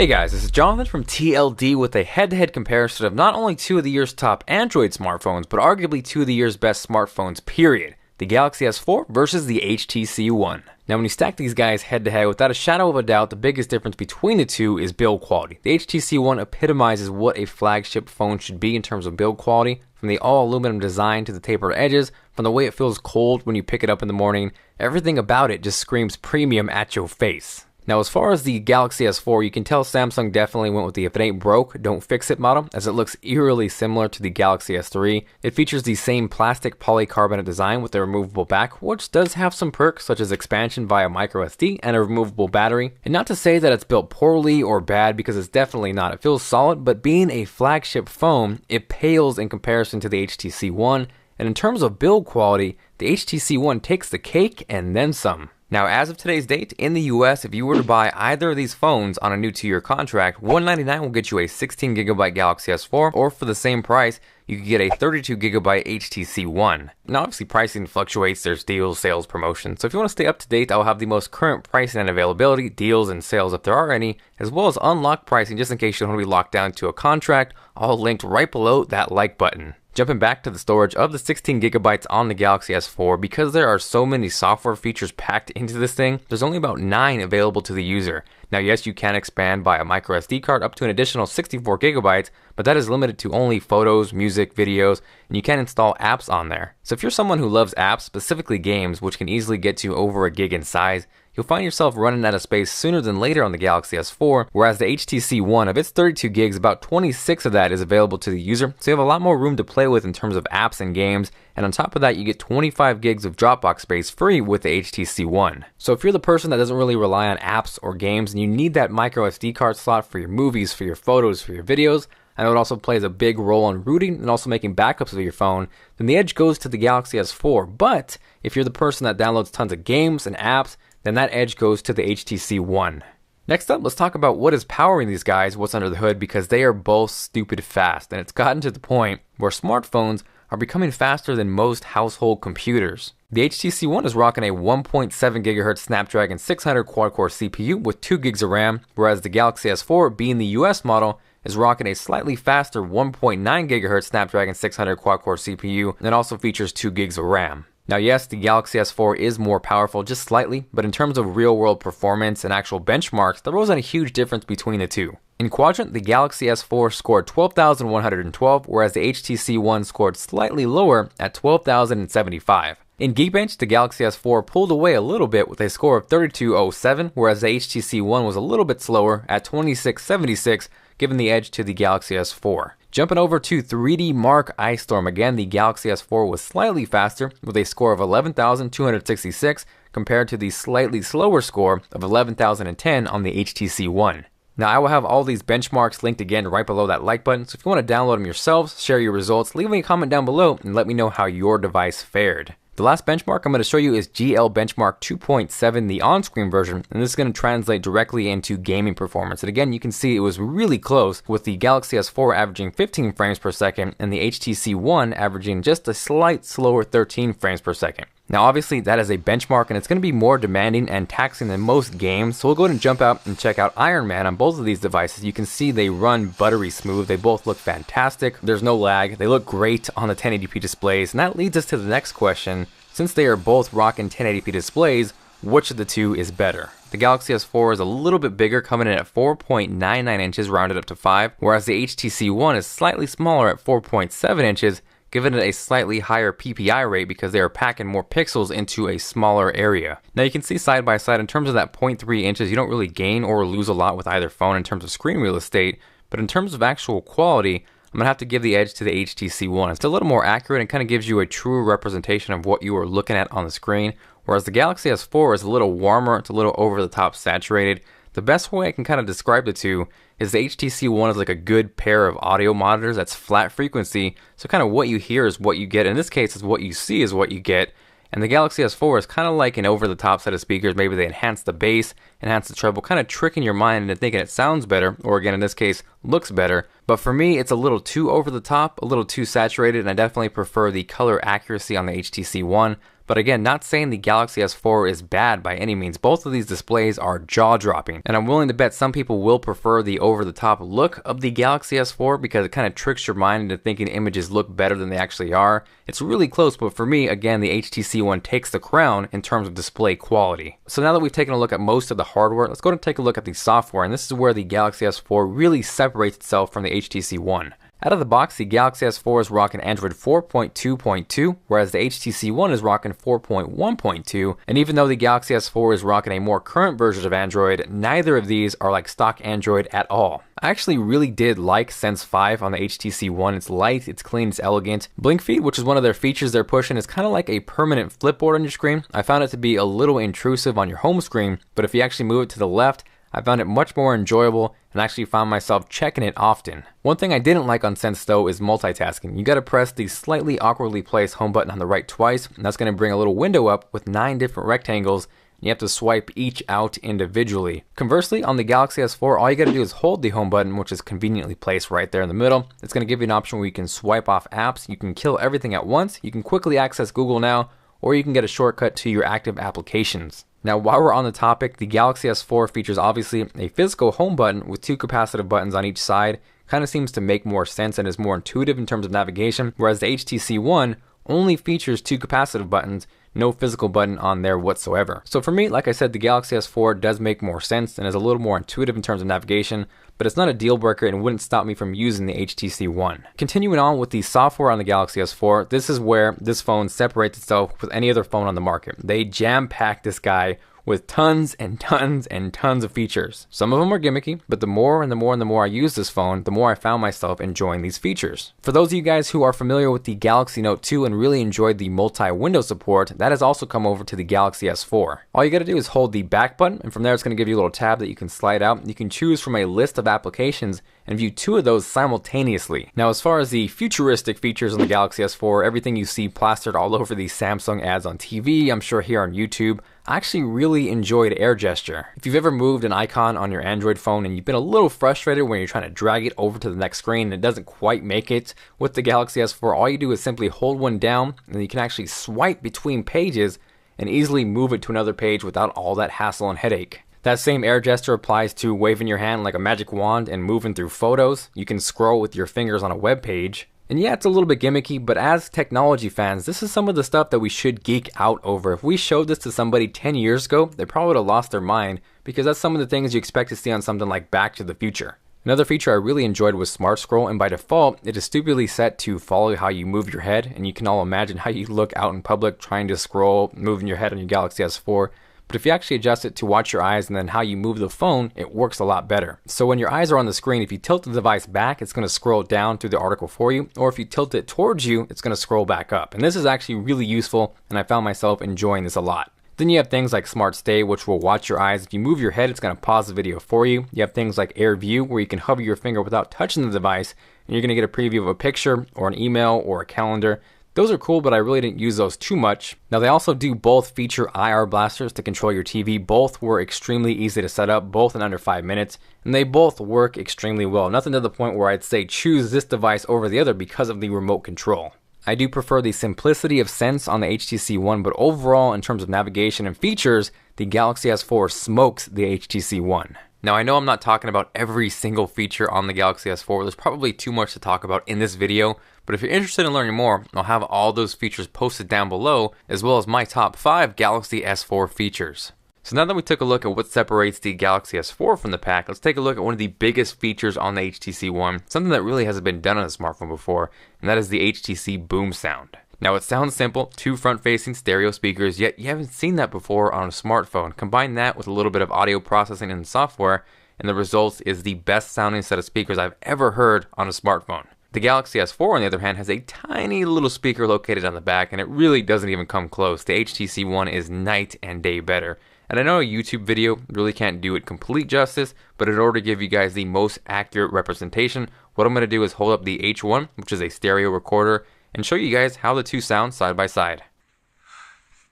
Hey guys, this is Jonathan from TLD with a head-to-head comparison of not only two of the year's top Android smartphones, but arguably two of the year's best smartphones, period. The Galaxy S4 versus the HTC ONE. Now when you stack these guys head-to-head, without a shadow of a doubt, the biggest difference between the two is build quality. The HTC ONE epitomizes what a flagship phone should be in terms of build quality, from the all-aluminum design to the tapered edges, from the way it feels cold when you pick it up in the morning. Everything about it just screams premium at your face. Now as far as the Galaxy S4, you can tell Samsung definitely went with the if it ain't broke, don't fix it model, as it looks eerily similar to the Galaxy S3. It features the same plastic polycarbonate design with a removable back, which does have some perks such as expansion via microSD and a removable battery. And not to say that it's built poorly or bad, because it's definitely not. It feels solid, but being a flagship phone, it pales in comparison to the HTC ONE. And in terms of build quality, the HTC ONE takes the cake and then some. Now, as of today's date, in the US, if you were to buy either of these phones on a new 2-year contract, $199 will get you a 16GB Galaxy S4, or for the same price, you could get a 32GB HTC ONE. Now, obviously, pricing fluctuates. There's deals, sales, promotions. So if you want to stay up to date, I'll have the most current pricing and availability, deals and sales if there are any, as well as unlocked pricing just in case you don't want to be locked down to a contract, all linked right below that like button. Jumping back to the storage of the 16GB on the Galaxy S4, because there are so many software features packed into this thing, there's only about 9 available to the user. Now yes, you can expand by a microSD card up to an additional 64GB, but that is limited to only photos, music, videos, and you can install apps on there. So if you're someone who loves apps, specifically games, which can easily get to over a gig in size, you'll find yourself running out of space sooner than later on the Galaxy S4, whereas the HTC ONE, of its 32 gigs, about 26 of that is available to the user, so you have a lot more room to play with in terms of apps and games, and on top of that, you get 25 gigs of Dropbox space free with the HTC ONE. So if you're the person that doesn't really rely on apps or games, and you need that micro SD card slot for your movies, for your photos, for your videos, I know it also plays a big role in rooting and also making backups of your phone, then the edge goes to the Galaxy S4. But if you're the person that downloads tons of games and apps, then that edge goes to the HTC ONE. Next up, let's talk about what is powering these guys, what's under the hood, because they are both stupid fast, and it's gotten to the point where smartphones are becoming faster than most household computers. The HTC ONE is rocking a 1.7 GHz Snapdragon 600 quad-core CPU with 2 gigs of RAM, whereas the Galaxy S4, being the US model, is rocking a slightly faster 1.9 GHz Snapdragon 600 quad-core CPU and also features 2 gigs of RAM. Now yes, the Galaxy S4 is more powerful, just slightly, but in terms of real-world performance and actual benchmarks, there wasn't a huge difference between the two. In Quadrant, the Galaxy S4 scored 12,112, whereas the HTC ONE scored slightly lower at 12,075. In Geekbench, the Galaxy S4 pulled away a little bit with a score of 3207, whereas the HTC ONE was a little bit slower at 2676, giving the edge to the Galaxy S4. Jumping over to 3D Mark Ice Storm, again, the Galaxy S4 was slightly faster with a score of 11,266 compared to the slightly slower score of 11,010 on the HTC ONE. Now, I will have all these benchmarks linked again right below that like button, so if you want to download them yourselves, share your results, leave me a comment down below and let me know how your device fared. The last benchmark I'm going to show you is GL Benchmark 2.7, the on-screen version, and this is going to translate directly into gaming performance. And again, you can see it was really close, with the Galaxy S4 averaging 15 frames per second and the HTC ONE averaging just a slight slower 13 frames per second. Now obviously that is a benchmark and it's going to be more demanding and taxing than most games, so we'll go ahead and jump out and check out Iron Man on both of these devices. You can see they run buttery smooth, they both look fantastic, there's no lag, they look great on the 1080p displays, and that leads us to the next question. Since they are both rocking 1080p displays, which of the two is better? The Galaxy S4 is a little bit bigger, coming in at 4.99 inches rounded up to 5, whereas the HTC ONE is slightly smaller at 4.7 inches, giving it a slightly higher PPI rate because they are packing more pixels into a smaller area. Now you can see side by side, in terms of that 0.3 inches, you don't really gain or lose a lot with either phone in terms of screen real estate, but in terms of actual quality, I'm going to have to give the edge to the HTC ONE. It's a little more accurate and kind of gives you a true representation of what you are looking at on the screen, whereas the Galaxy S4 is a little warmer, it's a little over the top saturated. The best way I can kind of describe the two is the HTC ONE is like a good pair of audio monitors that's flat frequency, so kind of what you hear is what you get. In this case, is what you see is what you get. And the Galaxy S4 is kind of like an over-the-top set of speakers. Maybe they enhance the bass, enhance the treble, kind of tricking your mind into thinking it sounds better, or again, in this case, looks better. But for me, it's a little too over-the-top, a little too saturated, and I definitely prefer the color accuracy on the HTC ONE. But again, not saying the Galaxy S4 is bad by any means. Both of these displays are jaw-dropping, and I'm willing to bet some people will prefer the over-the-top look of the Galaxy S4 because it kind of tricks your mind into thinking images look better than they actually are. It's really close, but for me, again, the HTC One takes the crown in terms of display quality. So now that we've taken a look at most of the hardware, let's go and take a look at the software, and this is where the Galaxy S4 really separates itself from the HTC One. Out of the box, the Galaxy S4 is rocking Android 4.2.2, whereas the HTC One is rocking 4.1.2, and even though the Galaxy S4 is rocking a more current version of Android, neither of these are like stock Android at all. I actually really did like Sense 5 on the HTC One. It's light, it's clean, it's elegant. Blink Feed, which is one of their features they're pushing, is kind of like a permanent flipboard on your screen. I found it to be a little intrusive on your home screen, but if you actually move it to the left, I found it much more enjoyable and actually found myself checking it often. One thing I didn't like on Sense though is multitasking. You gotta press the slightly awkwardly placed home button on the right twice, and that's gonna bring a little window up with 9 different rectangles, and you have to swipe each out individually. Conversely, on the Galaxy S4, all you gotta do is hold the home button, which is conveniently placed right there in the middle. It's gonna give you an option where you can swipe off apps, you can kill everything at once, you can quickly access Google Now, or you can get a shortcut to your active applications. Now, while we're on the topic, the Galaxy S4 features obviously a physical home button with 2 capacitive buttons on each side. Kind of seems to make more sense and is more intuitive in terms of navigation, whereas the HTC One only features 2 capacitive buttons, no physical button on there whatsoever. So for me, like I said, the Galaxy S4 does make more sense and is a little more intuitive in terms of navigation, but it's not a deal breaker and wouldn't stop me from using the HTC One. Continuing on with the software on the Galaxy S4, this is where this phone separates itself with any other phone on the market. They jam-pack this guy with tons and tons and tons of features. Some of them are gimmicky, but the more and the more and the more I use this phone, the more I found myself enjoying these features. For those of you guys who are familiar with the Galaxy Note 2 and really enjoyed the multi-window support, that has also come over to the Galaxy S4. All you gotta do is hold the back button, and from there it's gonna give you a little tab that you can slide out. You can choose from a list of applications and view 2 of those simultaneously. Now, as far as the futuristic features on the Galaxy S4, everything you see plastered all over the Samsung ads on TV, I'm sure here on YouTube, I actually really enjoyed Air Gesture. If you've ever moved an icon on your Android phone and you've been a little frustrated when you're trying to drag it over to the next screen and it doesn't quite make it, with the Galaxy S4, all you do is simply hold one down and you can actually swipe between pages and easily move it to another page without all that hassle and headache. That same air gesture applies to waving your hand like a magic wand and moving through photos. You can scroll with your fingers on a web page. And yeah, it's a little bit gimmicky, but as technology fans, this is some of the stuff that we should geek out over. If we showed this to somebody 10 years ago, they probably would have lost their mind, because that's some of the things you expect to see on something like Back to the Future. Another feature I really enjoyed was Smart Scroll, and by default, it is stupidly set to follow how you move your head, and you can all imagine how you look out in public trying to scroll, moving your head on your Galaxy S4. But if you actually adjust it to watch your eyes and then how you move the phone, it works a lot better. So when your eyes are on the screen, if you tilt the device back, it's going to scroll down through the article for you. Or if you tilt it towards you, it's going to scroll back up. And this is actually really useful, and I found myself enjoying this a lot. Then you have things like Smart Stay, which will watch your eyes. If you move your head, it's going to pause the video for you. You have things like Air View, where you can hover your finger without touching the device, and you're going to get a preview of a picture or an email or a calendar. Those are cool, but I really didn't use those too much. Now, they also do both feature IR blasters to control your TV. Both were extremely easy to set up, both in under 5 minutes, and they both work extremely well. Nothing to the point where I'd say choose this device over the other because of the remote control. I do prefer the simplicity of Sense on the HTC One, but overall, in terms of navigation and features, the Galaxy S4 smokes the HTC One. Now, I know I'm not talking about every single feature on the Galaxy S4. There's probably too much to talk about in this video, but if you're interested in learning more, I'll have all those features posted down below, as well as my top 5 Galaxy S4 features. So now that we took a look at what separates the Galaxy S4 from the pack, let's take a look at one of the biggest features on the HTC One, something that really hasn't been done on a smartphone before, and that is the HTC Boom Sound. Now, it sounds simple, 2 front-facing stereo speakers, yet you haven't seen that before on a smartphone. Combine that with a little bit of audio processing and software, and the result is the best sounding set of speakers I've ever heard on a smartphone. The Galaxy S4, on the other hand, has a tiny little speaker located on the back, and it really doesn't even come close. The HTC One is night and day better. And I know a YouTube video really can't do it complete justice, but in order to give you guys the most accurate representation, what I'm going to do is hold up the H1, which is a stereo recorder, and show you guys how the two sound side by side.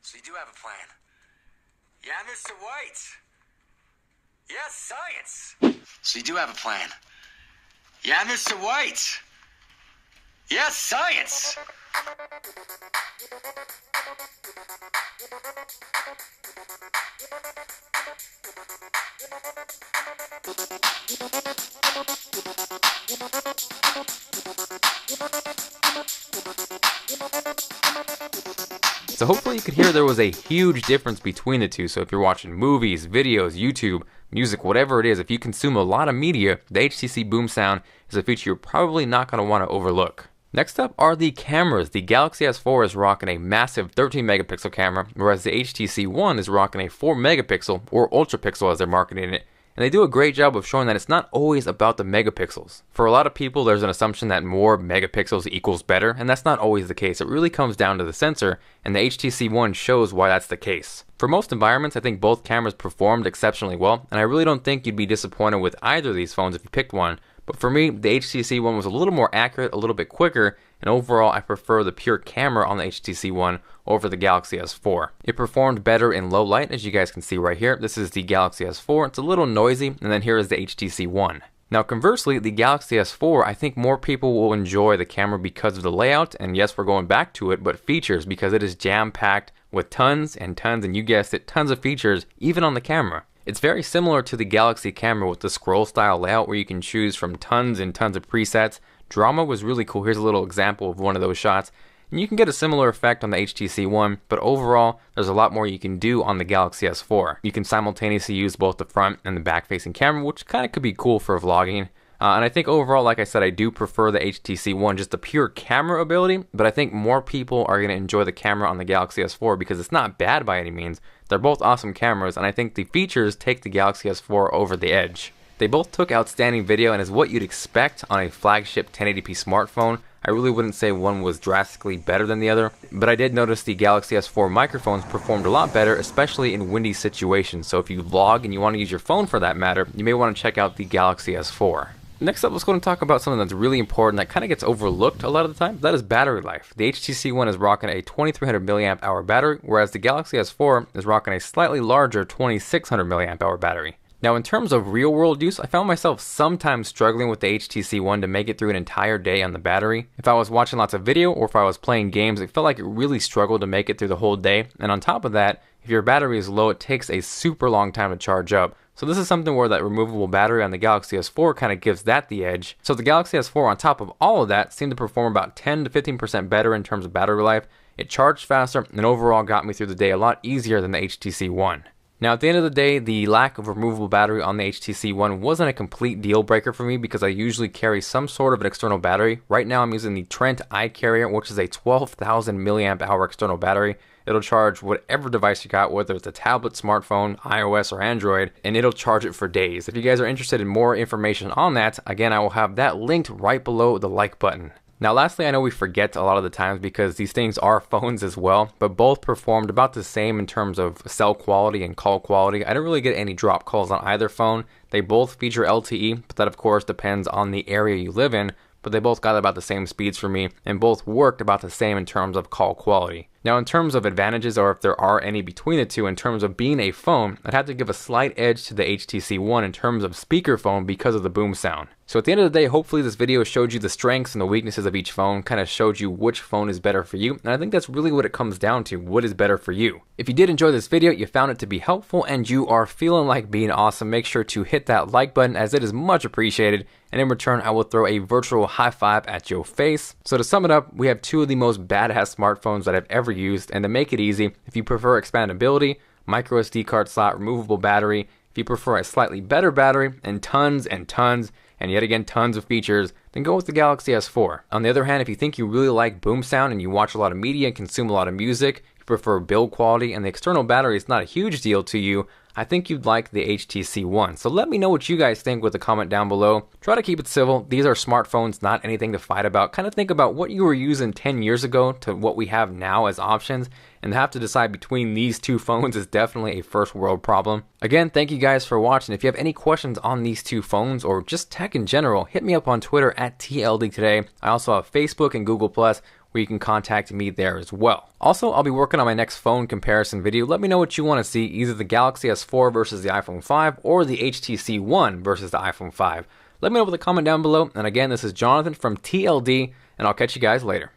So you do have a plan? Yeah, Mr. White. Yes, science. So you do have a plan? Yeah, Mr. White. Yes, science. So hopefully you could hear there was a huge difference between the two. So if you're watching movies, videos, YouTube, music, whatever it is, if you consume a lot of media, the HTC Boom Sound is a feature you're probably not going to want to overlook. Next up are the cameras. The Galaxy S4 is rocking a massive 13 megapixel camera, whereas the HTC One is rocking a 4 megapixel or ultra pixel as they're marketing it. And they do a great job of showing that it's not always about the megapixels. For a lot of people, there's an assumption that more megapixels equals better, and that's not always the case. It really comes down to the sensor, and the HTC One shows why that's the case. For most environments, I think both cameras performed exceptionally well, and I really don't think you'd be disappointed with either of these phones if you picked one. But for me, the HTC One was a little more accurate, a little bit quicker, and overall I prefer the pure camera on the HTC One over the Galaxy S4. It performed better in low light, as you guys can see right here. This is the Galaxy S4. It's a little noisy, and then here is the HTC One. Now conversely, the Galaxy S4, I think more people will enjoy the camera because of the layout, and yes, we're going back to it, but features, because it is jam-packed with tons and tons, and you guessed it, tons of features, even on the camera. It's very similar to the Galaxy camera with the scroll style layout where you can choose from tons and tons of presets. Drama was really cool. Here's a little example of one of those shots. And you can get a similar effect on the HTC One, but overall, there's a lot more you can do on the Galaxy S4. You can simultaneously use both the front and the back-facing camera, which kind of could be cool for vlogging. And I think overall, like I said, I do prefer the HTC One, just the pure camera ability, but I think more people are going to enjoy the camera on the Galaxy S4 because it's not bad by any means. They're both awesome cameras, and I think the features take the Galaxy S4 over the edge. They both took outstanding video and is what you'd expect on a flagship 1080p smartphone. I really wouldn't say one was drastically better than the other, but I did notice the Galaxy S4 microphones performed a lot better, especially in windy situations. So if you vlog and you want to use your phone for that matter, you may want to check out the Galaxy S4. Next up, let's go and talk about something that's really important that kind of gets overlooked a lot of the time. That is battery life. The HTC One is rocking a 2300 milliamp hour battery, whereas the Galaxy S4 is rocking a slightly larger 2600 milliamp hour battery. Now in terms of real world use, I found myself sometimes struggling with the HTC One to make it through an entire day on the battery. If I was watching lots of video or if I was playing games, it felt like it really struggled to make it through the whole day. And on top of that, if your battery is low, it takes a super long time to charge up. So this is something where that removable battery on the Galaxy S4 kind of gives that the edge. So the Galaxy S4 on top of all of that seemed to perform about 10 to 15% better in terms of battery life. It charged faster and overall got me through the day a lot easier than the HTC One. Now at the end of the day, the lack of removable battery on the HTC One wasn't a complete deal breaker for me because I usually carry some sort of an external battery. Right now I'm using the Trent iCarrier, which is a 12,000 milliamp hour external battery. It'll charge whatever device you got, whether it's a tablet, smartphone, iOS, or Android, and it'll charge it for days. If you guys are interested in more information on that, again, I will have that linked right below the like button. Now lastly, I know we forget a lot of the times because these things are phones as well, but both performed about the same in terms of cell quality and call quality. I didn't really get any drop calls on either phone. They both feature LTE, but that of course depends on the area you live in, but they both got about the same speeds for me, and both worked about the same in terms of call quality. Now in terms of advantages, or if there are any between the two in terms of being a phone, I'd have to give a slight edge to the HTC One in terms of speakerphone because of the boom sound. So at the end of the day, hopefully this video showed you the strengths and the weaknesses of each phone, kind of showed you which phone is better for you, and I think that's really what it comes down to, what is better for you. If you did enjoy this video, you found it to be helpful, and you are feeling like being awesome, make sure to hit that like button as it is much appreciated, and in return I will throw a virtual high five at your face. So to sum it up, we have two of the most badass smartphones that I've ever used, and to make it easy, if you prefer expandability, micro SD card slot, removable battery, if you prefer a slightly better battery, and tons and yet again tons of features, then go with the Galaxy S4. On the other hand, if you think you really like boom sound and you watch a lot of media and consume a lot of music, you prefer build quality and the external battery is not a huge deal to you, I think you'd like the HTC One. So let me know what you guys think with a comment down below. Try to keep it civil. These are smartphones, not anything to fight about. Kind of think about what you were using 10 years ago to what we have now as options, and have to decide between these two phones is definitely a first world problem. Again, thank you guys for watching. If you have any questions on these two phones or just tech in general, hit me up on Twitter at TLD Today. I also have Facebook and Google+, where you can contact me there as well. Also, I'll be working on my next phone comparison video. Let me know what you want to see, either the Galaxy S4 versus the iPhone 5 or the HTC One versus the iPhone 5. Let me know with a comment down below. And again, this is Jonathan from TLD, and I'll catch you guys later.